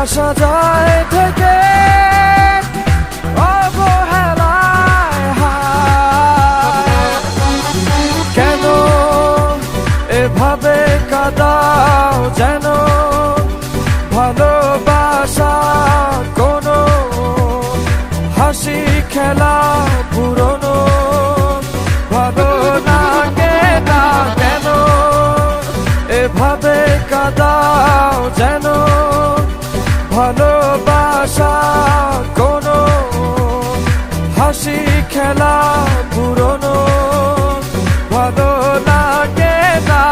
ভালোবাসা যায় থেকে অবহেলায় হায়। কেন এভাবে কাঁদাও যেন ভালোবাসা কোনো হাসি খেলা পুরনো ভালো লাগে না। কেন এভাবে কাঁদাও যেন ভালোবাসা কোনো হাসি খেলা পুরনো ভালো লাগে না।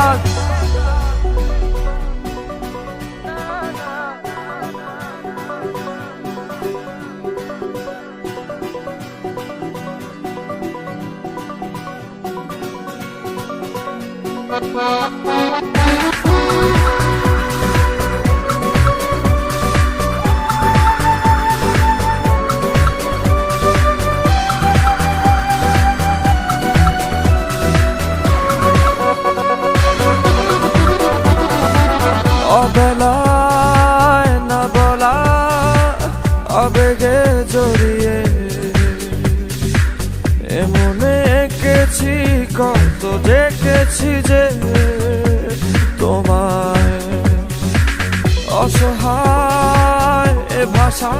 অবেলায় না বলা আবেগে জড়িয়ে এমনে এঁকেছি কত দেখেছি যে তোমায় অসহায় এ ভাষা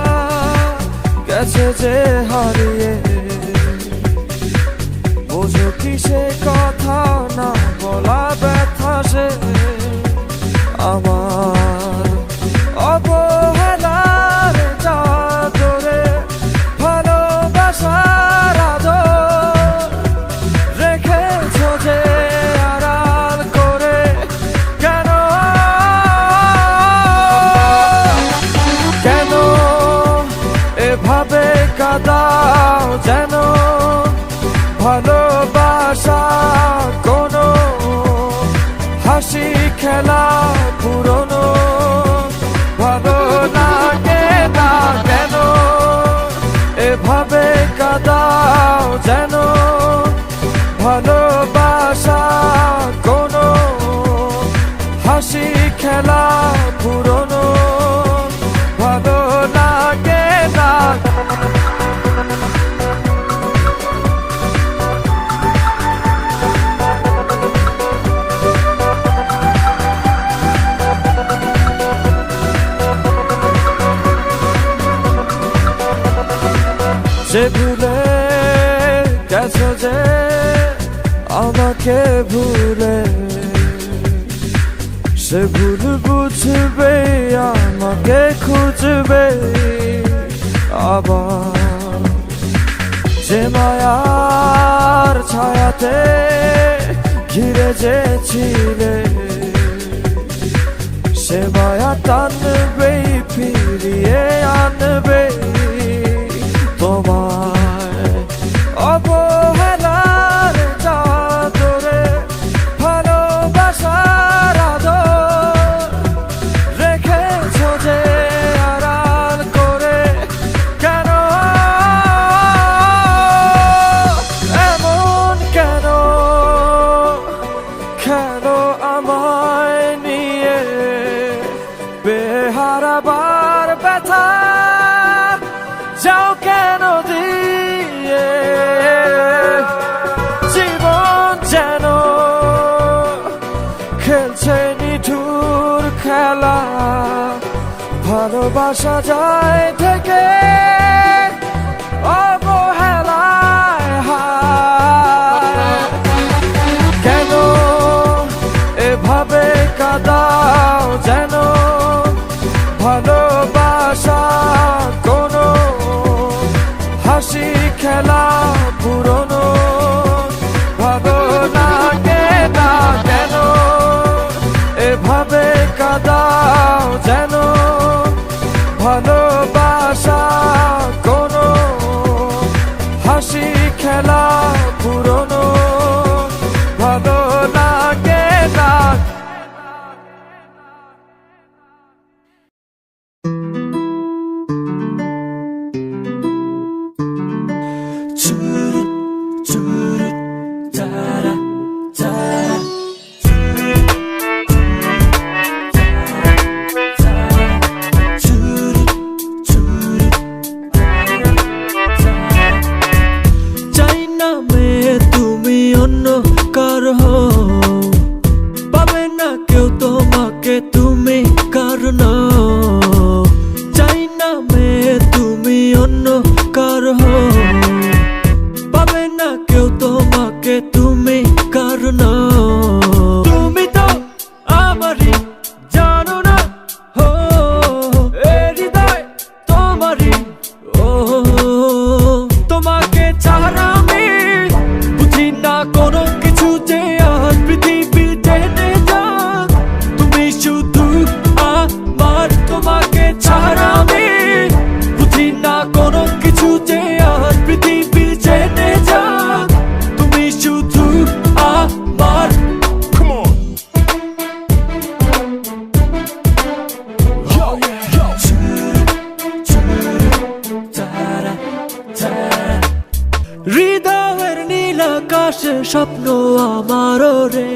গেছে যে হারিয়ে বোঝো কি সে কথা না বলা ব্যথা সে আমার অবহেলার চাদরে ভালোবাসার আদর রেখেছো যে আড়াল করে। কেন কেন এভাবে কাঁদাও যেন ভালোবাসা কোনো হাসি খেলা পুরনো ভালো লাগে না। কেন এভাবে কাঁদাও যেন ভালোবাসা কোনো হাসি খেলা পুরনো ভালো লাগে না। যে ভুলে গেছো যে আমাকে ভুলে সে ভুল বুঝবে আমাকে খুঁজবে আবার। যে মায়ার ছায়াতে ঘিরে যে ছিলে সে মায়া টানবে ফিরিয়ে আনবে তোমায় অবহেলার চাদরে ভালোবাসার আদর রেখেছো যে আড়াল করে। কেন এমন কেন কেন আমায় নিয়ে বেহারাবার ব্যথা যাও কেন দিয়ে জীবন যেন খেলছে নিঠুর খেলা ভালোবাসা যায় থেকে অবহেলায় হায়। কেন এভাবে কাঁদাও যেন ভালোবাসা কোনো হাসি খেলা পুরনো ভালো লাগে না। কেন এভাবে কাঁদাও যেন ভালোবাসা কোনো হাসি খেলা পুরনো ভালো লাগে না। হৃদয়ের নীল আকাশে স্বপ্ন আমারও রে,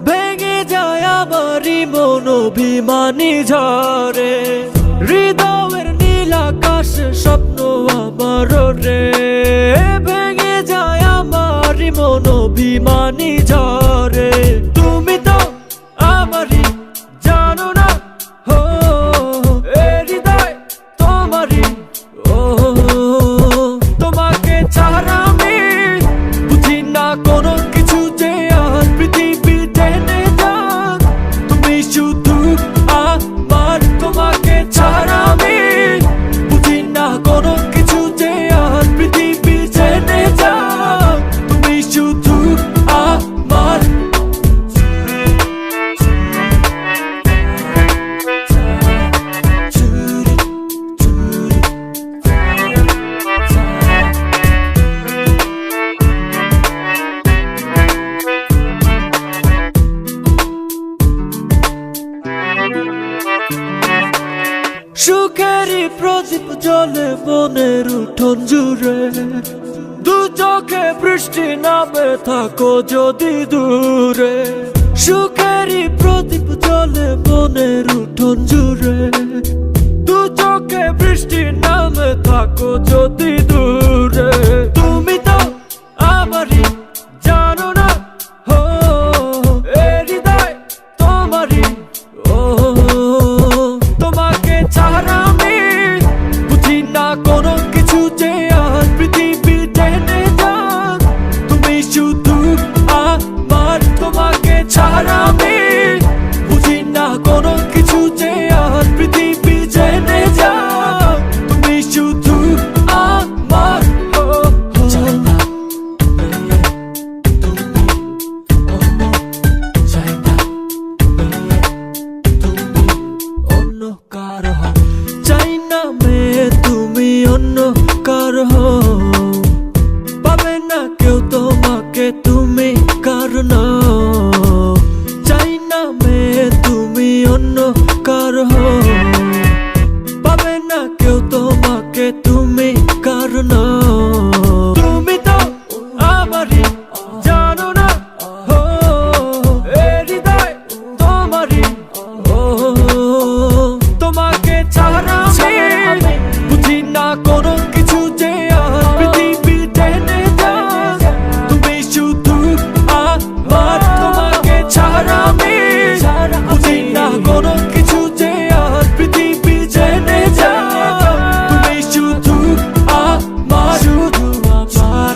ভেঙে যায় আমারই মন অভিমানী ঝরে। হৃদয়ের নীল আকাশে স্বপ্ন আমারও রে, ভেঙে যায় আমারই মন অভিমানী ঝরে। তুমি তো আমারই জানো না, হো এ হৃদয় তোমারই। ও তোমাকে ছাড়া আমি বুঝি না কোনো কিছু, যে আর পৃথিবী টেনে যাক তুমি শুধু আমার। তোমাকে ছাড়া আমি বুঝি না কোনো কিছু, যে আর পৃথিবী টেনে যাক তুমি শুধু আমার। সুখেরই প্রদীপ জ্বলে মনের উঠোন জুড়ে, দু চোখে বৃষ্টি নামে থাকো যদি দূরে। সুখেরই প্রদীপ জ্বলে মনের উঠোন জুড়ে, দু চোখে বৃষ্টি নামে থাকো যদি দূরে। তুমি তো আমারই জানো না, হো এ হৃদয় তোমারই। ও তোমাকে ছাড়া আমি বুঝি না কোনো কিছু, যে আর পৃথিবী টেনে যাক তুমি শুধু আমার। তোমাকে ছাড়া আমি বুঝি না কোনো কিছু, যে আর পৃথিবী টেনে যাক তুমি শুধু আমার। চাই না মেয়ে তুমি অন্য কার হও, পাবে না কেউ তোমাকে তুমি কার নও। চাই না মেয়ে তুমি অন্য কার হও, পাবে না কেউ তোমাকে তুমি কার নও। তুমি তো আমারই জানো না, হো এ হৃদয় তোমারই। ও তোমাকে ছাড়া আমি বুঝি না কোনো কিছু, যে আর পৃথিবী টেনে যাক তুমি শুধু আমার। তোমাকে ছাড়া আমি বুঝি না কোনো কিছু, যে আর পৃথিবী টেনে যাক তুমি শুধু আমার। শুধু আমার।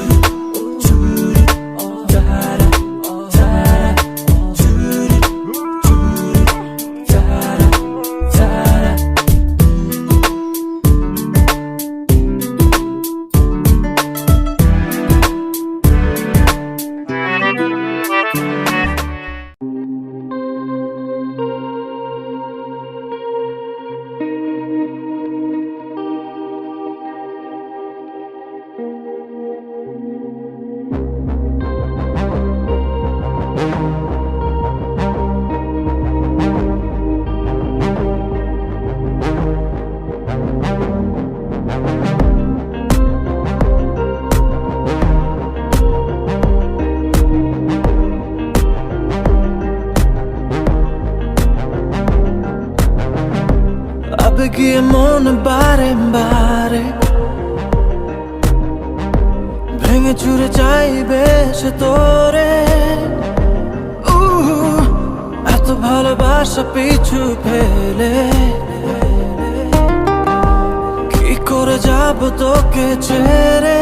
আবেগে মন বারে বারে ভেঙে চুরে চাইবে সে তোরে। এত ভালোবাসা পিছু ফেলে কি করে যাব তোকে ছেড়ে।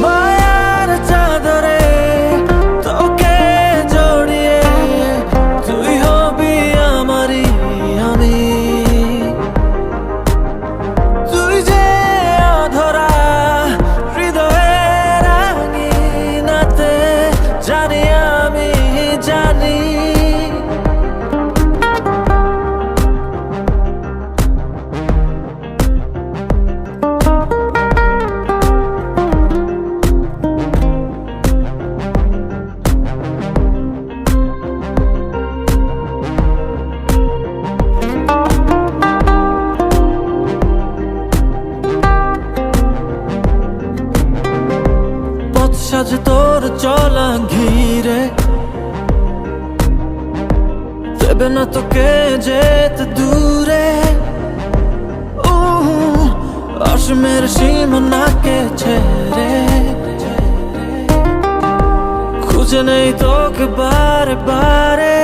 মায়ার চাদরে তোকে জড়িয়ে যাবে না তোকে যেতে দূরে, অসীমের সীমানাকে ছেড়ে। খুঁজে নেই তোকে বারে বারে,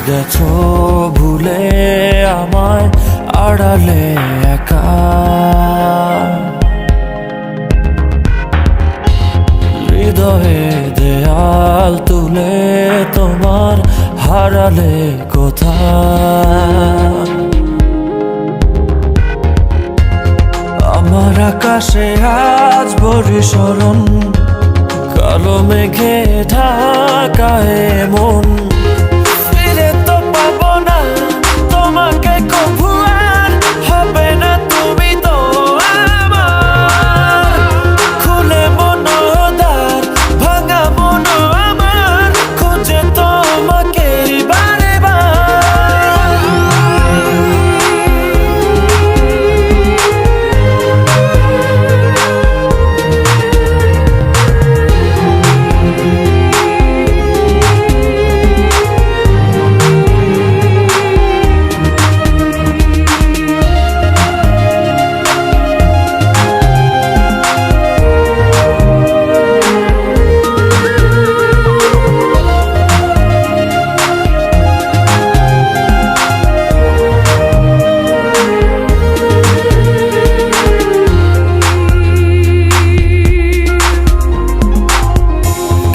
গেছো ভুলে আমায় আড়ালে একা, হৃদয়ে দেয়াল তুলে তোমার হারালে কোথায়। আমার আকাশে আজ বর্ষণ, কালো মেঘে ঢাকায় মন।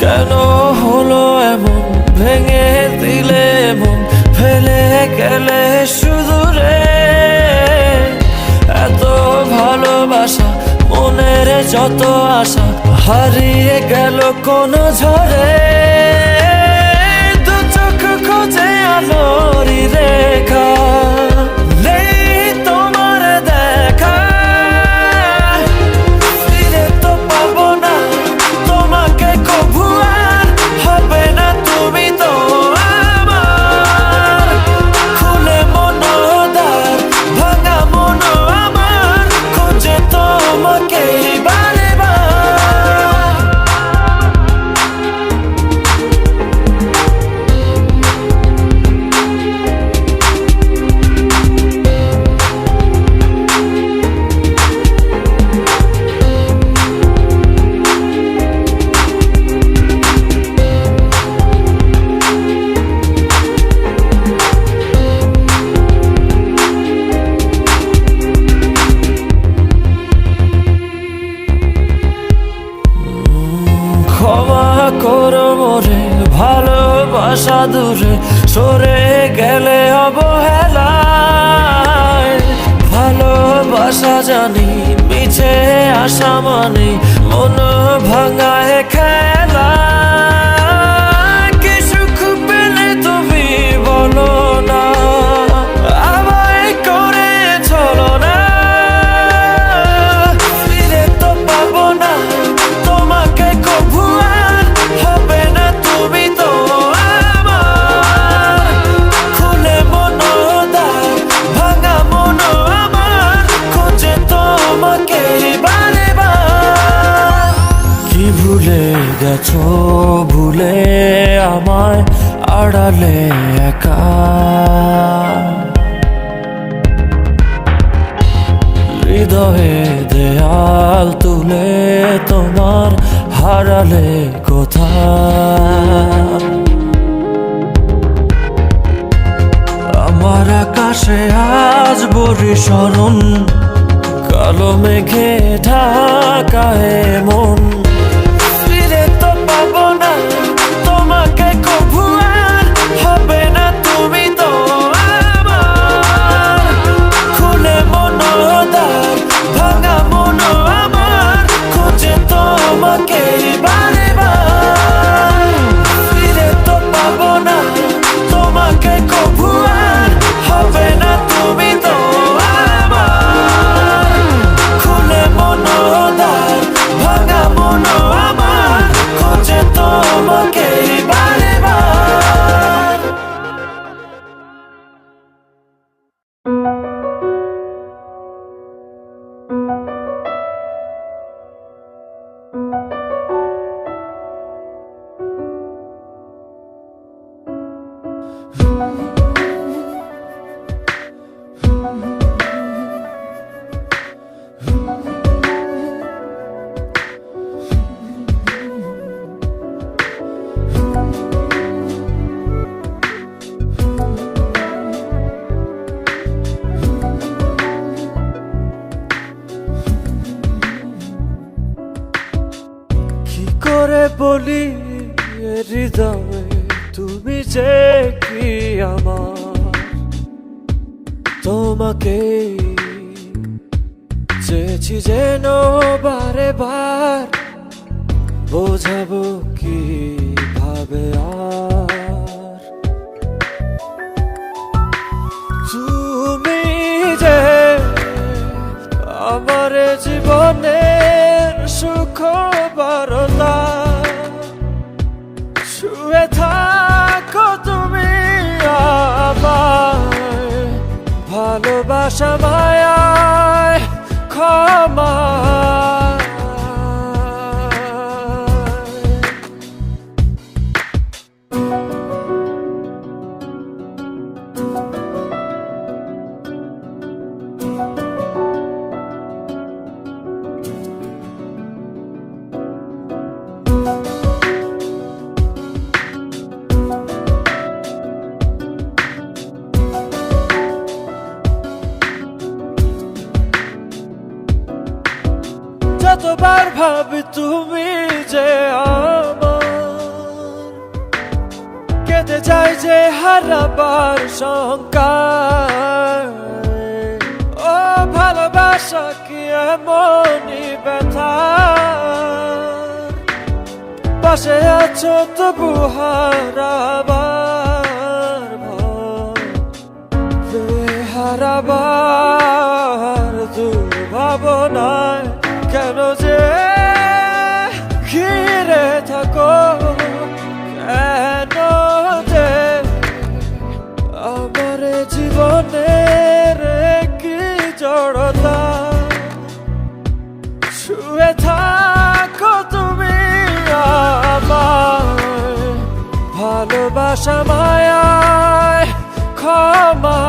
কেন হলো এমন, ভেঙে দিলে মন, ফেলে গেলে শুধু রে। এত ভালোবাসা, মনের যত আশা হারিয়ে গেল কোন ঝড়ে। দু চোখ খোঁজে আলোরই রেখা, ক্ষমা করো মোরে, ভালোবাসা দূরে সরে গেলে অবহেলায়। ভালোবাসা জানি মিছে আশা মানে মন ভাঙায় খেলা। ভুলে আমায় আড়ালে একা হৃদয়ে দেয়াল তুলে তোমার হারালে কোথায় আমার আকাশে আজ বর্ষণ কালো মেঘে ঢাকায় মন ফিরে তো পাবো না তোমাকে কভু আর হবে না তুমি তো আমার খুলে মনোদ্বার ভাঙা মন আমার খুঁজে তোমাকে বারে বার ফিরে তো পাবো না তোমাকে কভু আর হবে না তুমি তো আমার খুলে মনোদ্বার ভাঙা মন আমার খুঁজে তোমাকে বারে বার কি করে বলি এ হৃদয়ে তুমি যে কি আমার তোমাকে চেয়েছি যেন বারে বার বোঝাবো কি ভাবে আর তুমি যে আমার জীবনের সুখ বারলা শুয়ে থাকো তুমি আমায় ভালোবাসা মায়ায় ক্ষমা যতবার ভাবি তুমি যে আমার কেটে যায় যে হারাবার শঙ্কা ও ভালোবাসা কি এমনই ব্যথা পাশে আছো তবু হারাবার হারাবার দুর্ভাবনায় কেন যে ঘিরে থাকো কেন যে আমার জীবনের কি জড়তা শুয়ে থাকো তুমি আমায় ভালোবাসা মায়ায় ক্ষমা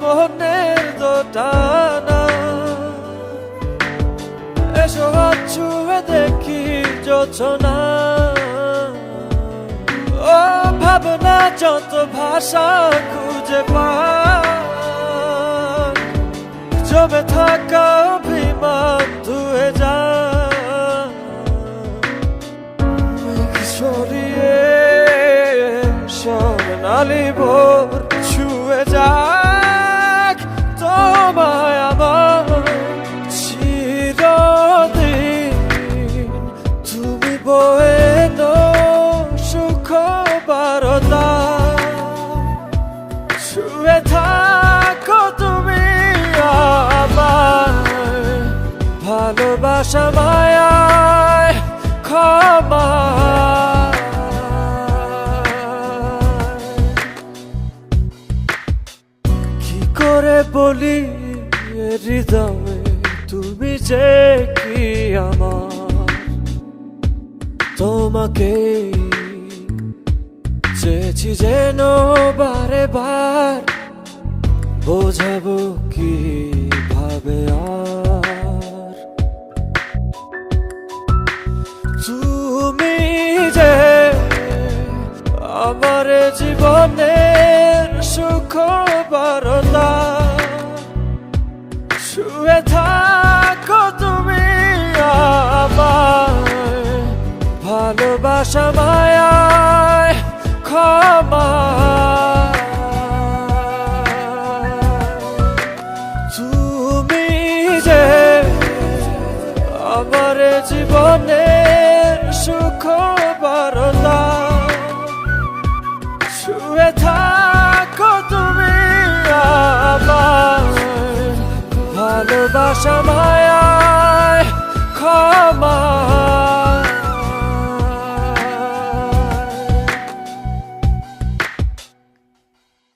মনের দোটানা এসো ছুঁয়ে দেখি যোছনা ও ভাবনা যত ভাষা খুঁজে পায় জমে থাকা অভিমান ধুয়ে যায় সরিয়ে স্বর্ণালী ভোর ছুঁয়ে যাক তোমায় আমার চিরদিন তুমি বয়ে তো সুখ বারতা শুয়ে থাকো তুমি আমার ভালোবাসা মায়ায় ক্ষমা কি করে বলি হৃদয়ে তুমি যে কি আমার তোমাকে চেয়েছি যেন বারে বার বোঝাবো কি ভাবে আর তুমি যে আমার জীবনের সুখ বারতা শুয়ে থাকো তুমি আমার ভালোবাসা মায়ায় ক্ষমা তুমি যে আমার জীবনের সুখ বারতা শুয়ে থাকো তুমি আমার ভালোবাসা